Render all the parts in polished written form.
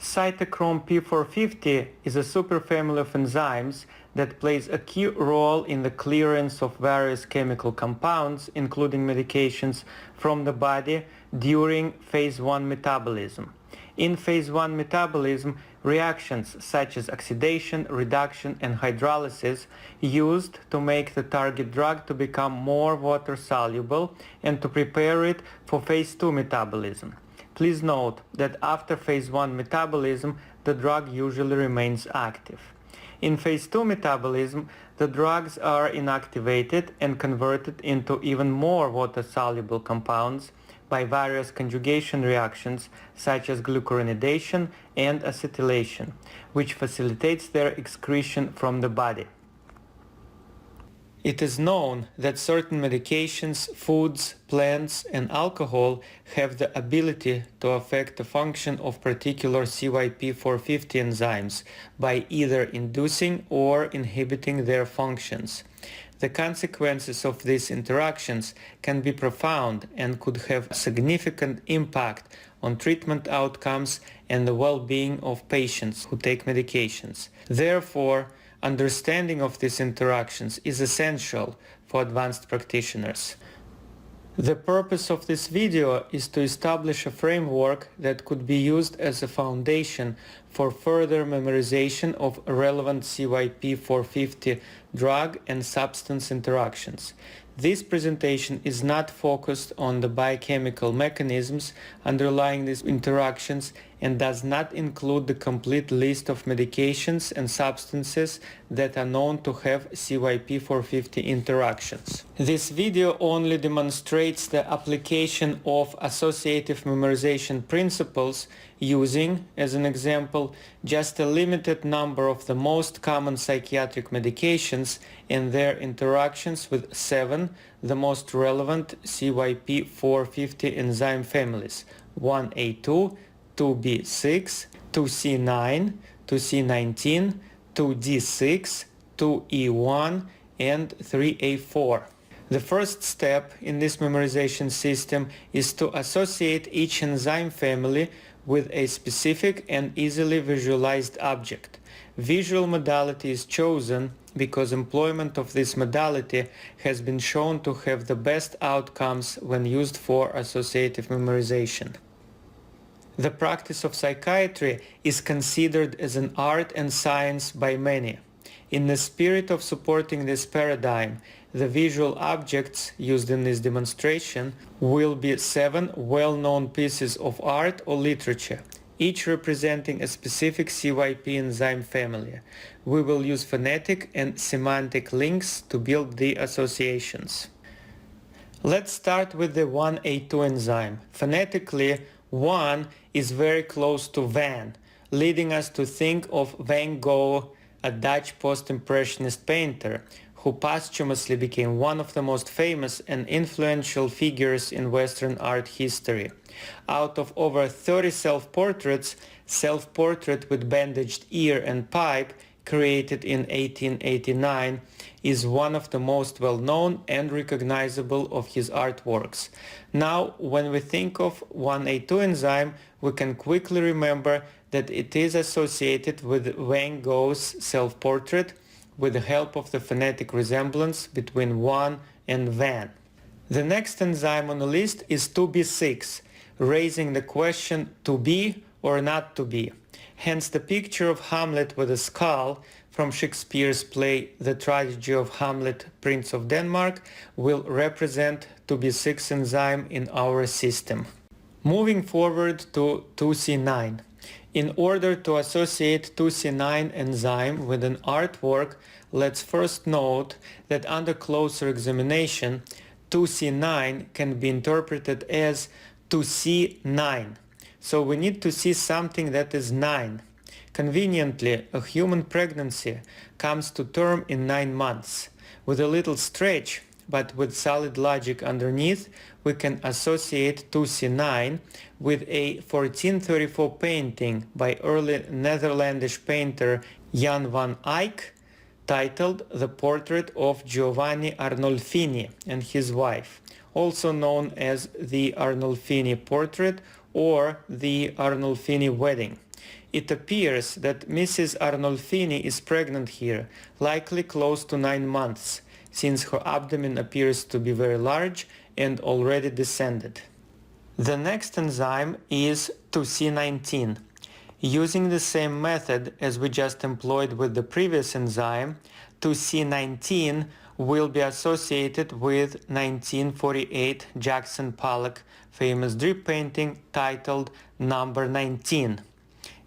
Cytochrome P450 is a superfamily of enzymes that plays a key role in the clearance of various chemical compounds, including medications, from the body during phase 1 metabolism. In phase 1 metabolism, reactions such as oxidation, reduction, and hydrolysis used to make the target drug to become more water-soluble and to prepare it for phase 2 metabolism. Please note that after phase 1 metabolism, the drug usually remains active. In phase 2 metabolism, the drugs are inactivated and converted into even more water-soluble compounds by various conjugation reactions such as glucuronidation and acetylation, which facilitates their excretion from the body. It is known that certain medications, foods, plants, and alcohol have the ability to affect the function of particular CYP450 enzymes by either inducing or inhibiting their functions. The consequences of these interactions can be profound and could have significant impact on treatment outcomes and the well-being of patients who take medications. Therefore, understanding of these interactions is essential for advanced practitioners. The purpose of this video is to establish a framework that could be used as a foundation for further memorization of relevant CYP450 drug and substance interactions. This presentation is not focused on the biochemical mechanisms underlying these interactions and does not include the complete list of medications and substances that are known to have CYP450 interactions. This video only demonstrates the application of associative memorization principles using, as an example, just a limited number of the most common psychiatric medications and their interactions with 7 the most relevant CYP450 enzyme families: 1A2, 2B6, 2C9, 2C19, 2D6, 2E1, and 3A4. The first step in this memorization system is to associate each enzyme family with a specific and easily visualized object. Visual modality is chosen because employment of this modality has been shown to have the best outcomes when used for associative memorization. The practice of psychiatry is considered as an art and science by many. In the spirit of supporting this paradigm, the visual objects used in this demonstration will be 7 well-known pieces of art or literature, each representing a specific CYP enzyme family. We will use phonetic and semantic links to build the associations. Let's start with the 1A2 enzyme. Phonetically, 1 is very close to Van, leading us to think of Van Gogh, a Dutch post-impressionist painter, who posthumously became one of the most famous and influential figures in Western art history. Out of over 30 self-portraits, Self-Portrait with Bandaged Ear and Pipe, created in 1889, is one of the most well-known and recognizable of his artworks. Now, when we think of 1A2 enzyme, we can quickly remember that it is associated with Van Gogh's self-portrait with the help of the phonetic resemblance between 1 and Van. The next enzyme on the list is 2B6, raising the question to be or not to be. Hence the picture of Hamlet with a skull from Shakespeare's play The Tragedy of Hamlet, Prince of Denmark, will represent 2B6 enzyme in our system. Moving forward to 2C9. In order to associate 2C9 enzyme with an artwork, let's first note that under closer examination, 2C9 can be interpreted as 2C9. So we need to see something that is 9. Conveniently, a human pregnancy comes to term in 9 months. With a little stretch, but with solid logic underneath, we can associate 2C9 with a 1434 painting by early Netherlandish painter Jan van Eyck, titled The Portrait of Giovanni Arnolfini and his wife, also known as the Arnolfini portrait or the Arnolfini wedding. It appears that Mrs. Arnolfini is pregnant here, likely close to 9 months, since her abdomen appears to be very large and already descended. The next enzyme is 2C19. Using the same method as we just employed with the previous enzyme, 2C19 will be associated with 1948 Jackson Pollock famous drip painting titled Number 19.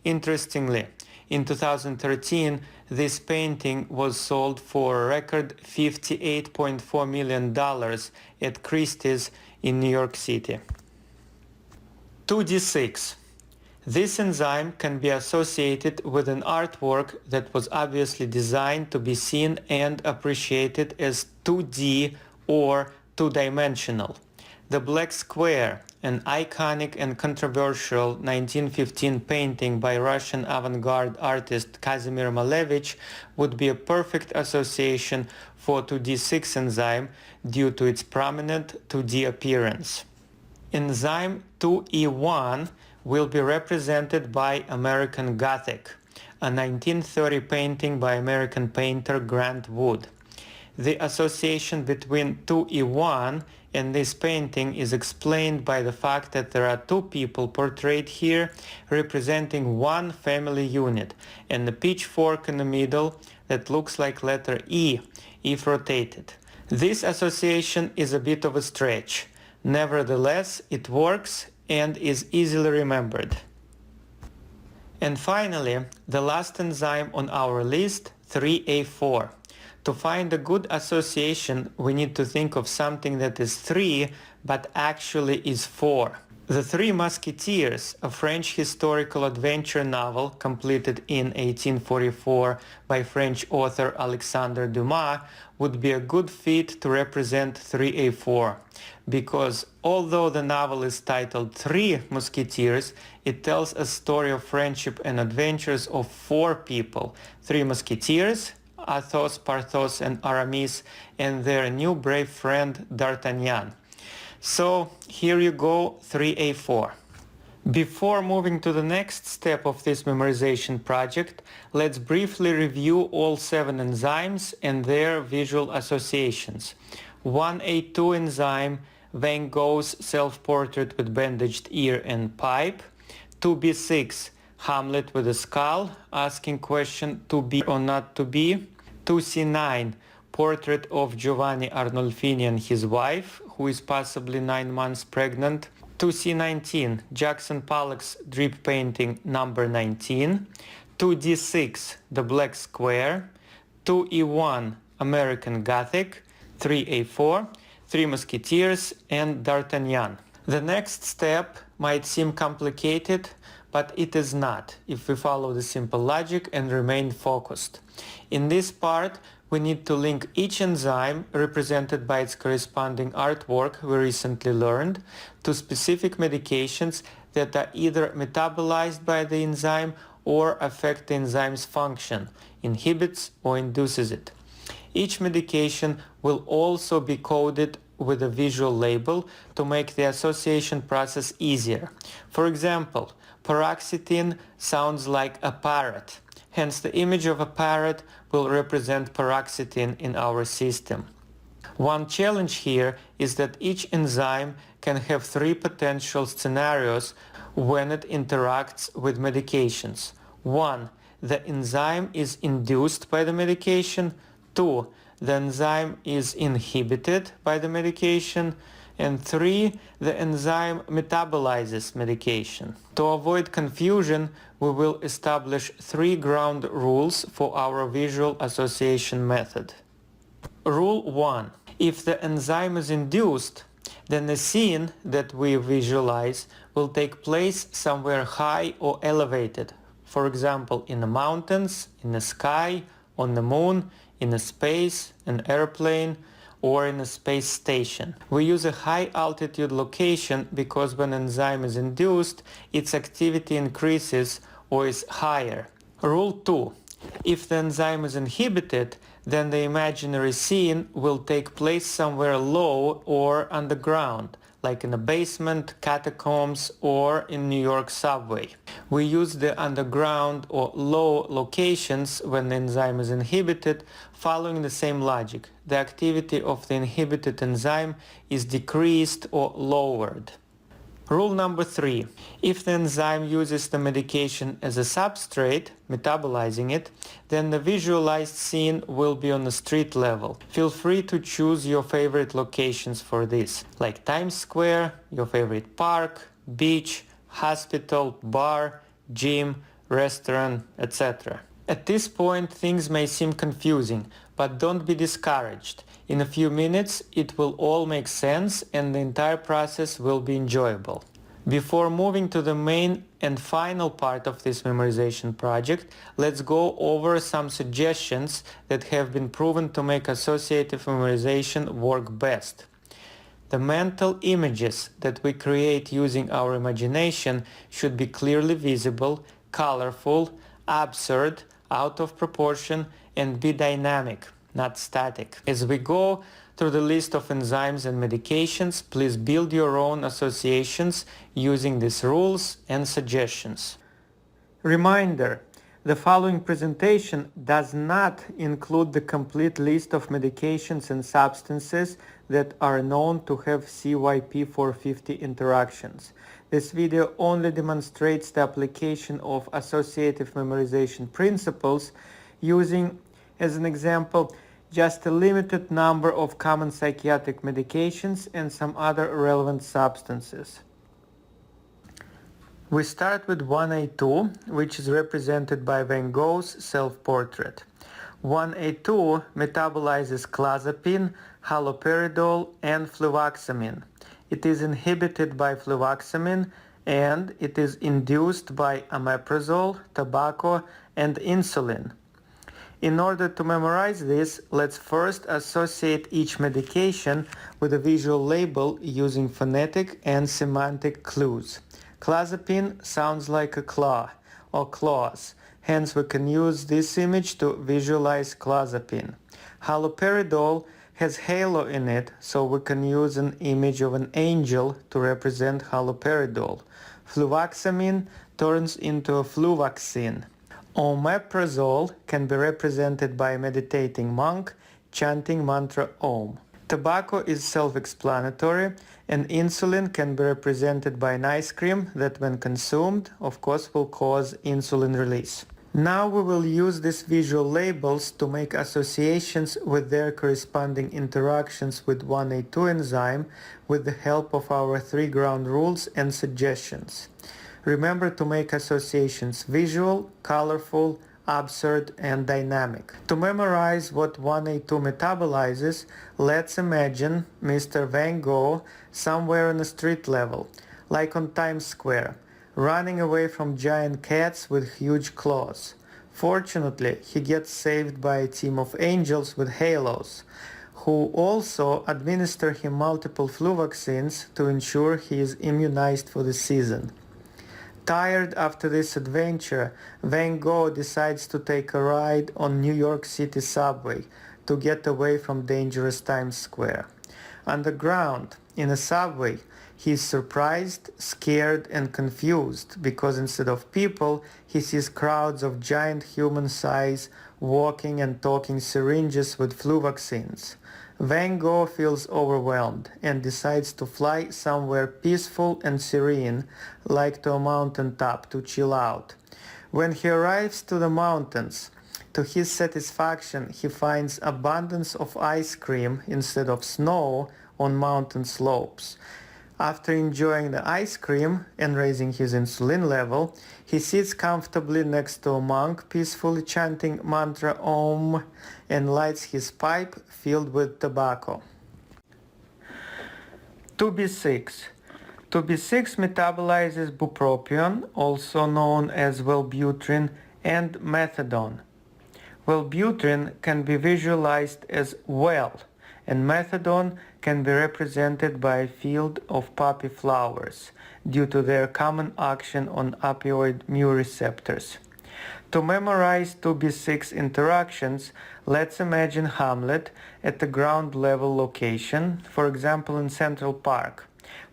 Interestingly, in 2013, this painting was sold for a record $58.4 million at Christie's in New York City. 2D6. This enzyme can be associated with an artwork that was obviously designed to be seen and appreciated as 2D or two-dimensional. The Black Square, an iconic and controversial 1915 painting by Russian avant-garde artist Kazimir Malevich, would be a perfect association for 2D6 enzyme due to its prominent 2D appearance. Enzyme 2E1 will be represented by American Gothic, a 1930 painting by American painter Grant Wood. The association between 2E1 and this painting is explained by the fact that there are two people portrayed here representing one family unit and a pitchfork in the middle that looks like letter E if rotated. This association is a bit of a stretch. Nevertheless, it works and is easily remembered. And finally, the last enzyme on our list, 3A4. To find a good association, we need to think of something that is 3 but actually is 4. The Three Musketeers, a French historical adventure novel completed in 1844 by French author Alexandre Dumas, would be a good fit to represent 3A4, because although the novel is titled Three Musketeers, it tells a story of friendship and adventures of 4 people: 3 Musketeers, Athos, Porthos and Aramis, and their new brave friend D'Artagnan. So here you go, 3A4. Before moving to the next step of this memorization project, let's briefly review all 7 enzymes and their visual associations. 1A2 enzyme, Van Gogh's self-portrait with bandaged ear and pipe. 2B6, Hamlet with a skull, asking question to be or not to be. 2C9, portrait of Giovanni Arnolfini and his wife, who is possibly 9 months pregnant. 2C19, Jackson Pollock's drip painting number 19. 2D6, The Black Square. 2E1, American Gothic. 3A4, Three Musketeers and D'Artagnan. The next step might seem complicated, but it is not if we follow the simple logic and remain focused. In this part, we need to link each enzyme, represented by its corresponding artwork we recently learned, to specific medications that are either metabolized by the enzyme or affect the enzyme's function, inhibits or induces it. Each medication will also be coded with a visual label to make the association process easier. For example, paroxetine sounds like a parrot. Hence, the image of a parrot will represent paroxetine in our system. One challenge here is that each enzyme can have 3 potential scenarios when it interacts with medications. 1. The enzyme is induced by the medication. 2. The enzyme is inhibited by the medication. And 3. The enzyme metabolizes medication. To avoid confusion, we will establish 3 ground rules for our visual association method. Rule 1. If the enzyme is induced, then the scene that we visualize will take place somewhere high or elevated. For example, in the mountains, in the sky, on the moon, in a space, an airplane, or in a space station. We use a high altitude location because when enzyme is induced, its activity increases or is higher. Rule 2. If the enzyme is inhibited, then the imaginary scene will take place somewhere low or underground, like in a basement, catacombs, or in New York subway. We use the underground or low locations when the enzyme is inhibited, following the same logic. The activity of the inhibited enzyme is decreased or lowered. Rule number 3. If the enzyme uses the medication as a substrate, metabolizing it, then the visualized scene will be on the street level. Feel free to choose your favorite locations for this, like Times Square, your favorite park, beach, hospital, bar, gym, restaurant, etc. At this point, things may seem confusing, but don't be discouraged. In a few minutes, it will all make sense and the entire process will be enjoyable. Before moving to the main and final part of this memorization project, let's go over some suggestions that have been proven to make associative memorization work best. The mental images that we create using our imagination should be clearly visible, colorful, absurd, out of proportion, and be dynamic, not static. As we go through the list of enzymes and medications, please build your own associations using these rules and suggestions. Reminder: the following presentation does not include the complete list of medications and substances that are known to have CYP450 interactions. This video only demonstrates the application of associative memorization principles using, as an example, just a limited number of common psychiatric medications and some other relevant substances. We start with 1A2, which is represented by Van Gogh's self-portrait. 1A2 metabolizes clozapine, haloperidol, and fluvoxamine. It is inhibited by fluvoxamine and it is induced by omeprazole, tobacco, and insulin. In order to memorize this, let's first associate each medication with a visual label using phonetic and semantic clues. Clozapine sounds like a claw or claws, hence we can use this image to visualize clozapine. Haloperidol has halo in it, so we can use an image of an angel to represent haloperidol. Fluvoxamine turns into a fluvoxine. Omeprazole can be represented by a meditating monk chanting mantra Om. Tobacco is self-explanatory, and insulin can be represented by an ice cream that when consumed, of course, will cause insulin release. Now we will use these visual labels to make associations with their corresponding interactions with 1A2 enzyme with the help of our 3 ground rules and suggestions. Remember to make associations visual, colorful, absurd, and dynamic. To memorize what 1A2 metabolizes, let's imagine Mr. Van Gogh somewhere on a street level, like on Times Square, running away from giant cats with huge claws. Fortunately, he gets saved by a team of angels with halos, who also administer him multiple flu vaccines to ensure he is immunized for the season. Tired after this adventure, Van Gogh decides to take a ride on New York City subway to get away from dangerous Times Square. Underground, in a subway, he is surprised, scared, and confused because instead of people, he sees crowds of giant human size walking and talking syringes with flu vaccines. Van Gogh feels overwhelmed and decides to fly somewhere peaceful and serene, like to a mountain top, to chill out. When he arrives to the mountains, to his satisfaction, he finds abundance of ice cream instead of snow on mountain slopes. After enjoying the ice cream and raising his insulin level, he sits comfortably next to a monk, peacefully chanting mantra Om, and lights his pipe filled with tobacco. 2B6. 2B6 metabolizes bupropion, also known as Wellbutrin, and methadone. Wellbutrin can be visualized as well, and methadone can be represented by a field of poppy flowers due to their common action on opioid mu receptors. To memorize 2B6 interactions, let's imagine Hamlet at the ground level location, for example in Central Park.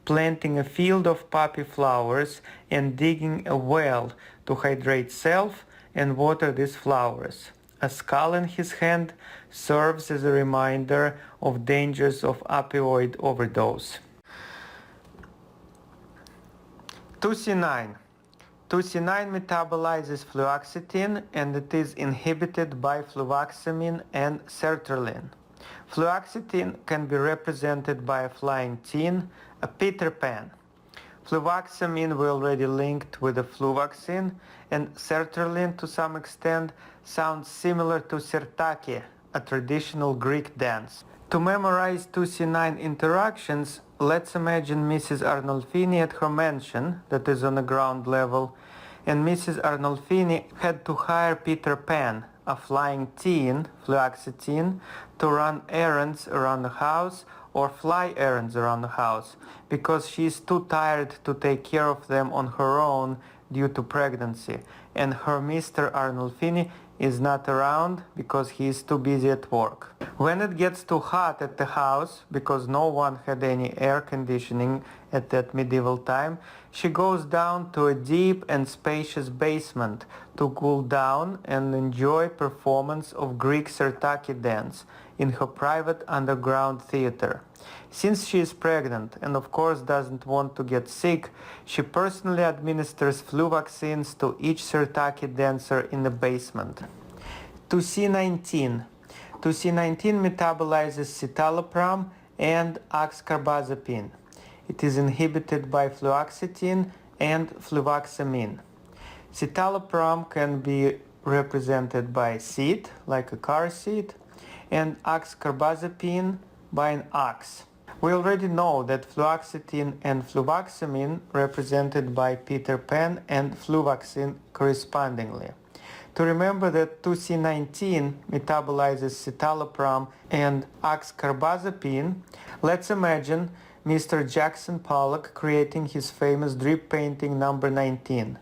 planting a field of poppy flowers and digging a well to hydrate self and water these flowers. A skull in his hand serves as a reminder of dangers of opioid overdose. 2C9. 2C9 metabolizes fluoxetine and it is inhibited by fluvoxamine and sertraline. Fluoxetine can be represented by a flying teen, a Peter Pan. Fluvoxamine we already linked with the fluvoxine, and sertraline to some extent sounds similar to sirtaki, a traditional Greek dance. To memorize 2C9 interactions, let's imagine Mrs. Arnolfini at her mansion, that is on the ground level, and Mrs. Arnolfini had to hire Peter Pan, a flying teen, fluoxetine, to run errands around the house or fly errands around the house because she is too tired to take care of them on her own due to pregnancy, and her Mr. Arnolfini is not around because he is too busy at work. When it gets too hot at the house, because no one had any air conditioning at that medieval time, she goes down to a deep and spacious basement to cool down and enjoy performance of Greek sirtaki dance in her private underground theater. Since she is pregnant and of course doesn't want to get sick, she personally administers flu vaccines to each sirtaki dancer in the basement. 2C19. 2C19 metabolizes citalopram and oxcarbazepine. It is inhibited by fluoxetine and fluvoxamine. Citalopram can be represented by seat, like a car seat, and oxcarbazepine by an ox. We already know that fluoxetine and fluvoxamine represented by Peter Pan and fluvoxine correspondingly. To remember that 2C19 metabolizes citalopram and oxcarbazepine, let's imagine Mr. Jackson Pollock creating his famous drip painting number 19.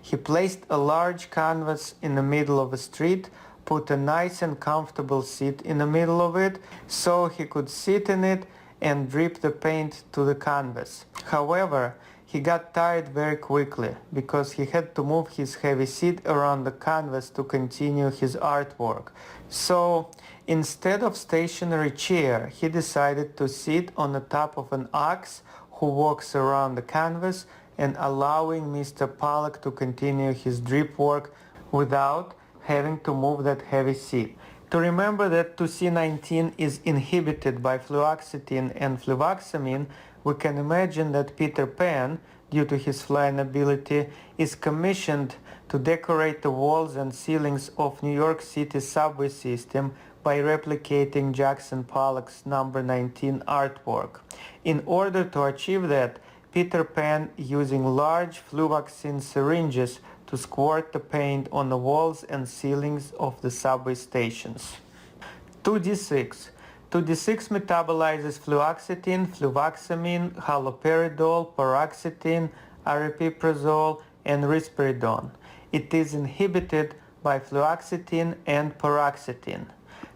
He placed a large canvas in the middle of a street, put a nice and comfortable seat in the middle of it so he could sit in it and drip the paint to the canvas. However, he got tired very quickly because he had to move his heavy seat around the canvas to continue his artwork. So instead of stationary chair, he decided to sit on the top of an ox who walks around the canvas and allowing Mr. Pollock to continue his drip work without having to move that heavy seat. To remember that 2C19 is inhibited by fluoxetine and fluvoxamine, we can imagine that Peter Pan, due to his flying ability, is commissioned to decorate the walls and ceilings of New York City subway system by replicating Jackson Pollock's number 19 artwork. In order to achieve that, Peter Pan using large fluvoxine syringes to squirt the paint on the walls and ceilings of the subway stations. 2D6. 2D6 metabolizes fluoxetine, fluvoxamine, haloperidol, paroxetine, aripiprazole, and risperidone. It is inhibited by fluoxetine and paroxetine.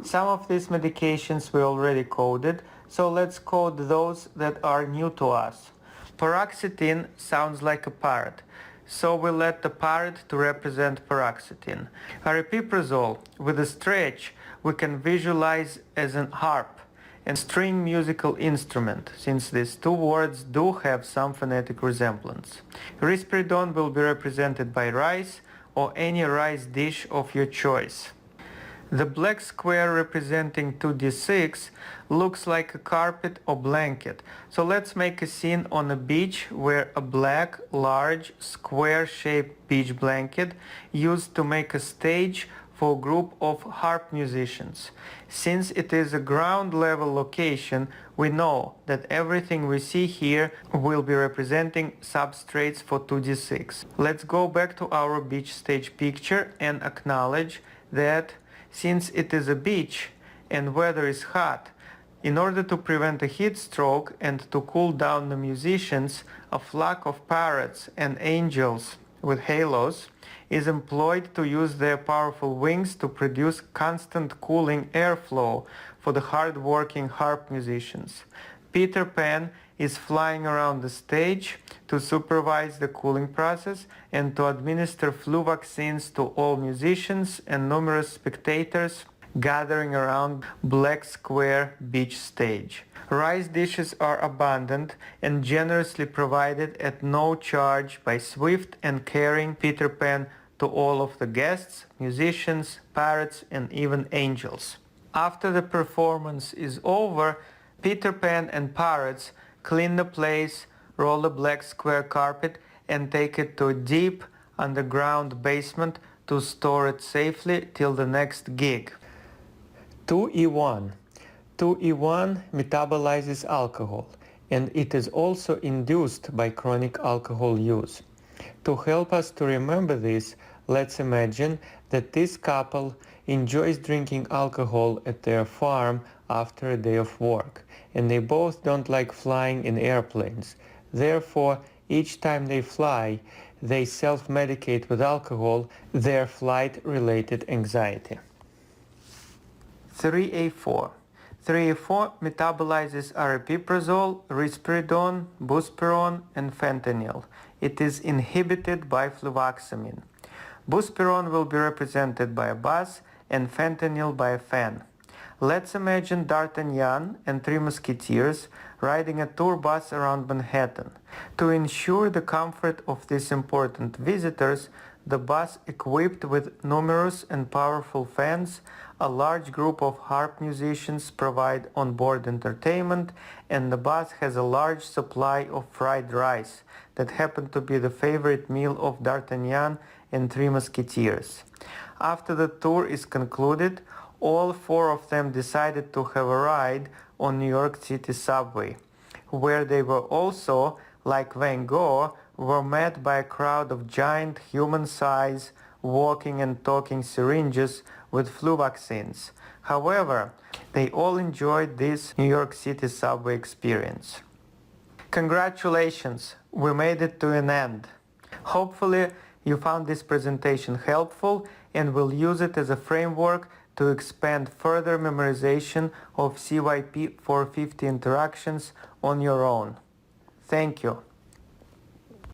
Some of these medications we already coded, so let's code those that are new to us. Paroxetine sounds like a parrot, so we let the parrot to represent paroxetine. Aripiprazole, with a stretch, we can visualize as an harp and string musical instrument, since these two words do have some phonetic resemblance. Risperidone will be represented by rice or any rice dish of your choice. The black square representing 2D6 looks like a carpet or blanket. So let's make a scene on a beach where a black, large, square-shaped beach blanket used to make a stage for a group of harp musicians. Since it is a ground-level location, we know that everything we see here will be representing substrates for 2D6. Let's go back to our beach stage picture and acknowledge that since it is a beach and weather is hot, in order to prevent a heat stroke and to cool down the musicians, a flock of parrots and angels with halos is employed to use their powerful wings to produce constant cooling airflow for the hard-working harp musicians. Peter Pan is flying around the stage to supervise the cooling process and to administer flu vaccines to all musicians and numerous spectators gathering around Black Square Beach stage. Rice dishes are abundant and generously provided at no charge by swift and caring Peter Pan to all of the guests, musicians, parrots, and even angels. After the performance is over, Peter Pan and parrots clean the place, roll the black square carpet, and take it to a deep underground basement to store it safely till the next gig. 2E1. 2E1 metabolizes alcohol, and it is also induced by chronic alcohol use. To help us to remember this, let's imagine that this couple enjoys drinking alcohol at their farm after a day of work, and they both don't like flying in airplanes. Therefore, each time they fly, they self-medicate with alcohol their flight-related anxiety. 3A4. 3A4 metabolizes aripiprazole, risperidone, buspirone, and fentanyl. It is inhibited by fluvoxamine. Buspirone will be represented by a bus and fentanyl by a fan. Let's imagine D'Artagnan and three musketeers riding a tour bus around Manhattan. To ensure the comfort of these important visitors, the bus equipped with numerous and powerful fans, a large group of harp musicians provide on-board entertainment, and the bus has a large supply of fried rice that happened to be the favorite meal of D'Artagnan and three musketeers. After the tour is concluded, all four of them decided to have a ride on New York City subway, where they were also, like Van Gogh, were met by a crowd of giant human-size walking and talking syringes with flu vaccines. However, they all enjoyed this New York City subway experience. Congratulations, we made it to an end. Hopefully, you found this presentation helpful and will use it as a framework to expand further memorization of CYP450 interactions on your own. Thank you.